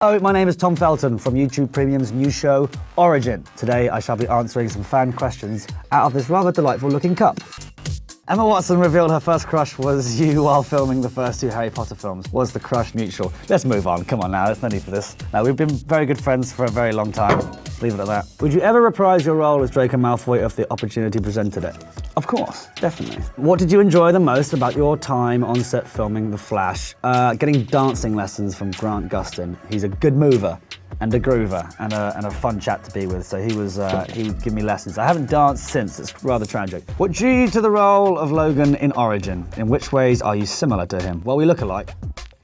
Hello, my name is Tom Felton from YouTube Premium's new show, Origin. Today I shall be answering some fan questions out of this rather delightful looking cup. Emma Watson revealed her first crush was you while filming the first two Harry Potter films. Was the crush mutual? Let's move on, come on now, there's no need for this. Now, we've been very good friends for a very long time. Leave it at that. Would you ever reprise your role as Draco Malfoy if the opportunity presented it? Of course, definitely. What did you enjoy the most about your time on set filming The Flash? Getting dancing lessons from Grant Gustin. He's a good mover and a groover and a fun chap to be with. So he would give me lessons. I haven't danced since, it's rather tragic. What drew you to the role of Logan in Origin? In which ways are you similar to him? Well, we look alike.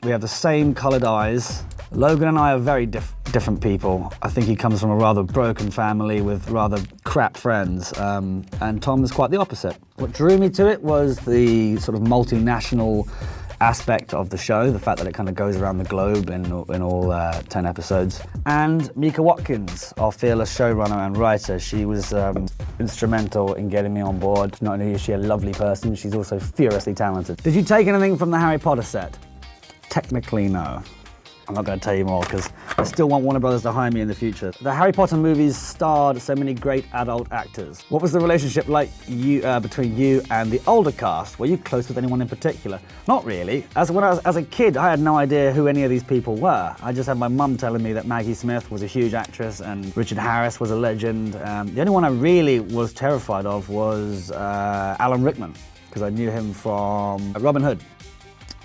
We have the same coloured eyes. Logan and I are very different people. I think he comes from a rather broken family with rather crap friends, and Tom is quite the opposite. What drew me to it was the sort of multinational aspect of the show, the fact that it kind of goes around the globe in all 10 episodes. And Mika Watkins, our fearless showrunner and writer, she was instrumental in getting me on board. Not only is she a lovely person, she's also furiously talented. Did you take anything from the Harry Potter set? Technically, no. I'm not going to tell you more because I still want Warner Brothers to hire me in the future. The Harry Potter movies starred so many great adult actors. What was the relationship like between you and the older cast? Were you close with anyone in particular? Not really. As a kid, I had no idea who any of these people were. I just had my mum telling me that Maggie Smith was a huge actress and Richard Harris was a legend. The only one I really was terrified of was Alan Rickman, because I knew him from Robin Hood.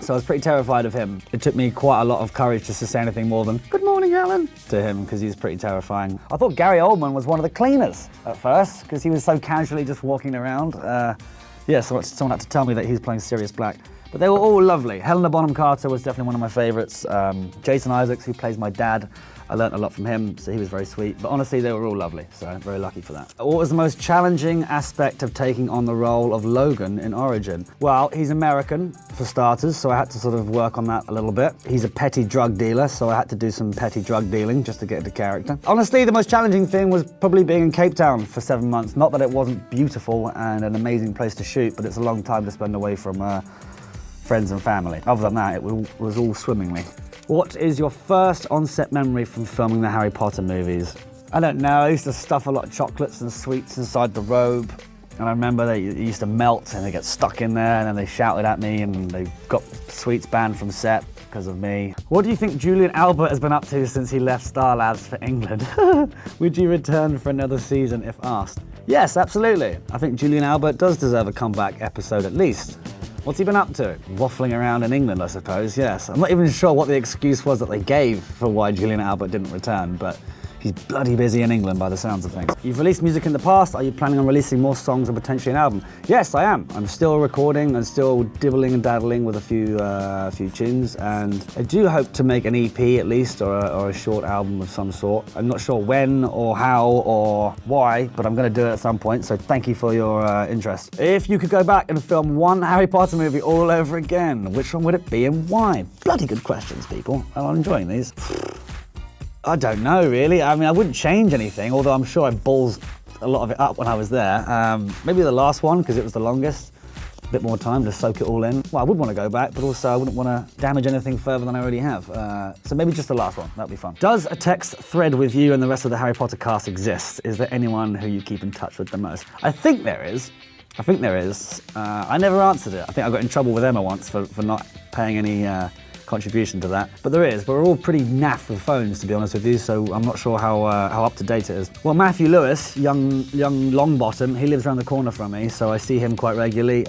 So I was pretty terrified of him. It took me quite a lot of courage just to say anything more than, "Good morning, Alan," to him, because he's pretty terrifying. I thought Gary Oldman was one of the cleaners at first, because he was so casually just walking around. So someone had to tell me that he was playing Sirius Black. But they were all lovely. Helena Bonham Carter was definitely one of my favorites. Jason Isaacs, who plays my dad, I learnt a lot from him, so he was very sweet. But honestly, they were all lovely, so I'm very lucky for that. What was the most challenging aspect of taking on the role of Logan in Origin? Well, he's American, for starters, so I had to sort of work on that a little bit. He's a petty drug dealer, so I had to do some petty drug dealing just to get into character. Honestly, the most challenging thing was probably being in Cape Town for 7 months. Not that it wasn't beautiful and an amazing place to shoot, but it's a long time to spend away from friends and family. Other than that, it was all swimmingly. What is your first on-set memory from filming the Harry Potter movies? I don't know, I used to stuff a lot of chocolates and sweets inside the robe. And I remember they used to melt and they get stuck in there, and then they shouted at me and they got sweets banned from set because of me. What do you think Julian Albert has been up to since he left Star Labs for England? Would you return for another season if asked? Yes, absolutely. I think Julian Albert does deserve a comeback episode at least. What's he been up to? Waffling around in England, I suppose, yes. I'm not even sure what the excuse was that they gave for why Julian Albert didn't return, but he's bloody busy in England by the sounds of things. You've released music in the past. Are you planning on releasing more songs and potentially an album? Yes, I am. I'm still recording and still dibbling and daddling with a few tunes, and I do hope to make an EP at least, or a short album of some sort. I'm not sure when or how or why, but I'm going to do it at some point, so thank you for your interest. If you could go back and film one Harry Potter movie all over again, which one would it be and why? Bloody good questions, people. I'm enjoying these. I don't know, really. I mean, I wouldn't change anything, although I'm sure I ballsed a lot of it up when I was there. Maybe the last one, because it was the longest. A bit more time to soak it all in. Well, I would want to go back, but also I wouldn't want to damage anything further than I already have. So maybe just the last one, that'd be fun. Does a text thread with you and the rest of the Harry Potter cast exist? Is there anyone who you keep in touch with the most? I think there is. I never answered it. I think I got in trouble with Emma once for not paying any contribution to that. But there is, but we're all pretty naff with phones, to be honest with you, so I'm not sure how up to date it is. Well, Matthew Lewis, young Longbottom, he lives around the corner from me, so I see him quite regularly.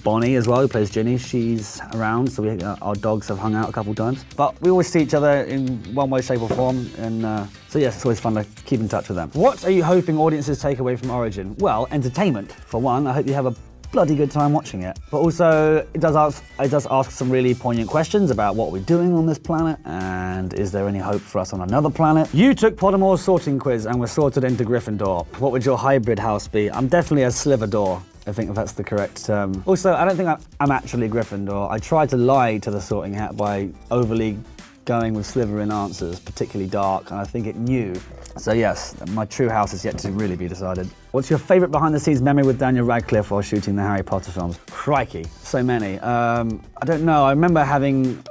Bonnie as well, who plays Ginny, she's around, so our dogs have hung out a couple times. But we always see each other in one way, shape or form, and so yes, it's always fun to keep in touch with them. What are you hoping audiences take away from Origin? Well, entertainment, for one. I hope you have a bloody good time watching it. But also, it does ask some really poignant questions about what we're doing on this planet, and is there any hope for us on another planet? You took Pottermore's sorting quiz and were sorted into Gryffindor. What would your hybrid house be? I'm definitely a Slytherin. I think that's the correct term. Also, I don't think I'm actually Gryffindor. I tried to lie to the sorting hat by overly going with Slytherin answers, particularly dark, and I think it knew. So yes, my true house is yet to really be decided. What's your favourite behind-the-scenes memory with Daniel Radcliffe while shooting the Harry Potter films? Crikey, so many. I don't know, I remember having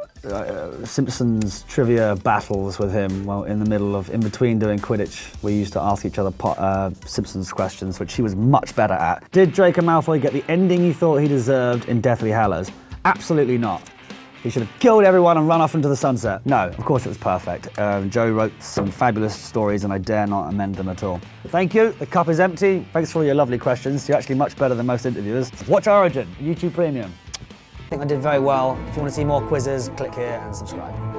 Simpsons trivia battles with him. Well, in between doing Quidditch, we used to ask each other Simpsons questions, which he was much better at. Did Draco Malfoy get the ending he thought he deserved in Deathly Hallows? Absolutely not. He should have killed everyone and run off into the sunset. No, of course it was perfect. Joe wrote some fabulous stories and I dare not amend them at all. Thank you, the cup is empty. Thanks for all your lovely questions. You're actually much better than most interviewers. Watch Origin, YouTube Premium. I think I did very well. If you want to see more quizzes, click here and subscribe.